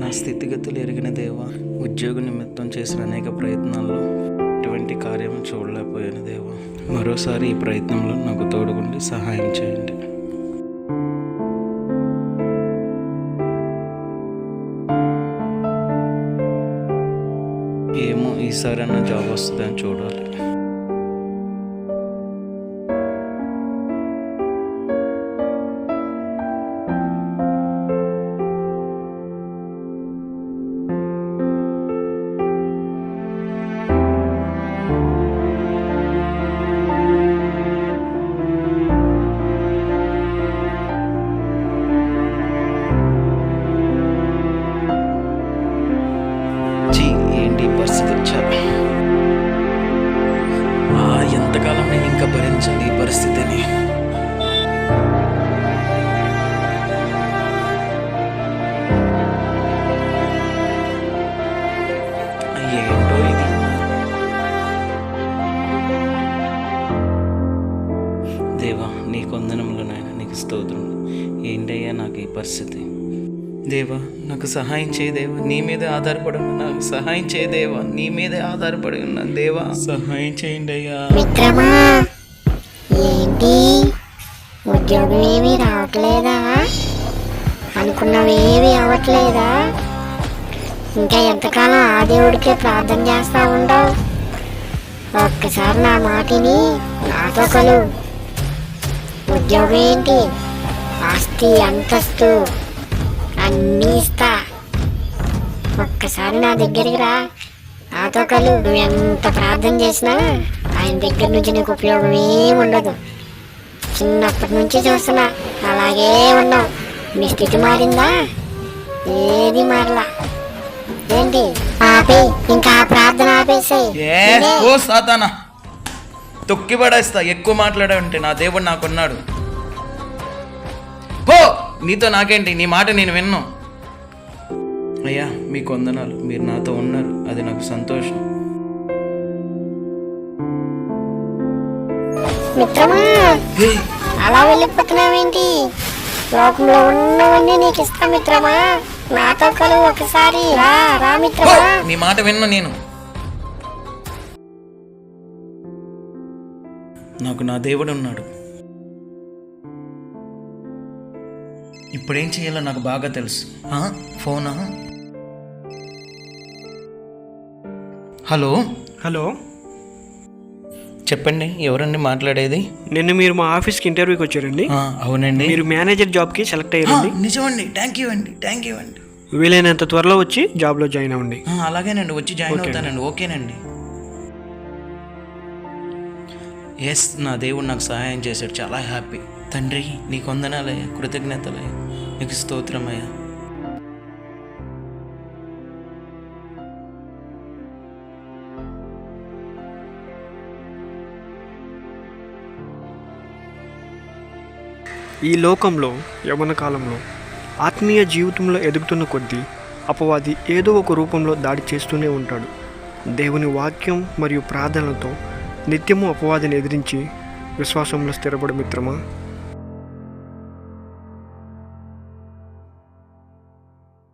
నా స్థితిగతులు ఎరిగిన దేవా, ఉద్యోగ నిమిత్తం చేసిన అనేక ప్రయత్నాల్లో ఎటువంటి కార్యం చూడలేకపోయాను దేవా. మరోసారి ఈ ప్రయత్నంలో నాకు తోడుగుండి సహాయం చేయండి. ఏమో ఈసారి అన్న జాబ్ వస్తుందని చూడాలి. ఏంటి పరిస్థితి వచ్చారు? ఎంతకాలం నేను ఇంకా భరించాలి ఈ పరిస్థితిని? ఏంటో ఇది. దేవా, నీ కొందనంలో నాయన నీకు స్తోత్రం. ఏంటయ్యా నాకు ఈ పరిస్థితి? దేవా, నాకు సహాయం చేయదేవా, నీ మీదే ఆధారపడి ఉన్నా. నాకు సహాయం చేయదేవా, నీ మీదే ఆధారపడి ఉన్నాను దేవా, సహాయం చేయండి అయ్యా. మిత్రమా, ఏంటి ఉద్యోగం ఏమీ రావట్లేదా? అనుకున్నవేమీ అవ్వట్లేదా? ఇంకా ఎంతకాలం ఆ దేవుడికే ప్రార్థన చేస్తా ఉండవు? ఒక్కసారి నా మాటిని నాతో కలు. ఉద్యోగం ఏంటి, ఆస్తి అంతస్తు అన్నీ ఇస్తా. ఒక్కసారి నా దగ్గరికి రా, నాతో కలు. నువ్వు ఎంత ప్రార్థన చేసినా ఆయన దగ్గర నుంచి నీకు ఉపయోగం ఏమి ఉండదు. చిన్నప్పటి నుంచి చూస్తున్నా అలాగే ఉన్నావు. నీ స్థితి మారిందా? ఏది మారలా. ఏంటి ఆపే, ఇంకా ప్రార్థన ఆపేసాయి. ఓ సాతానా, తొక్కి పడేస్తా. ఎక్కువ మాట్లాడావంటే నా దేవుడు నాకున్నాడు. పో, నీతో నాకేంటి? నీ మాట నేను విన్ను. అయ్యా, మీకు వందనాలు. మీరు నాతో ఉన్నారు, అది నాకు సంతోషం. మిత్రమా, అలా వెళ్ళిపోతున్నావేంటి? లోకంలో ఉన్నవన్నీ నీకు ఇస్తా మిత్రమా. నాతో కలువు ఒకసారి. రా రా మిత్రమా. నీ మాట విన్ను నేను. నాకు నా దేవుడు ఉన్నాడు. ఇప్పుడేం చేయాలో నాకు బాగా తెలుసు. ఫోనా? హలో హలో, చెప్పండి, ఎవరండి మాట్లాడేది? నిన్న మీరు మా ఆఫీస్కి ఇంటర్వ్యూకి వచ్చారండి. అవునండి. మీరు మేనేజర్ జాబ్కి సెలెక్ట్ అయ్యారండి. నిజమండి. థ్యాంక్ యూ అండి. వీలైనంత త్వరలో వచ్చి జాబ్లో జాయిన్ అవ్వండి. అలాగేనండి, వచ్చి జాయిన్ అవుతానండి. ఓకేనండి. ఎస్, నా దేవుడు నాకు సహాయం చేశాడు. చాలా హ్యాపీ. తండ్రి, నీకు వందనాలయ్యా, కృతజ్ఞతలయ్యా, నీకు స్తోత్రమయ్యా. ఈ లోకంలో యవ్వన కాలంలో ఆత్మీయ జీవితంలో ఎదుగుతున్న కొద్దీ అపవాది ఏదో ఒక రూపంలో దాడి చేస్తూనే ఉంటాడు. దేవుని వాక్యం మరియు ప్రార్థనలతో నిత్యము అపవాదిని ఎదిరించి విశ్వాసంలో స్థిరపడు మిత్రమా.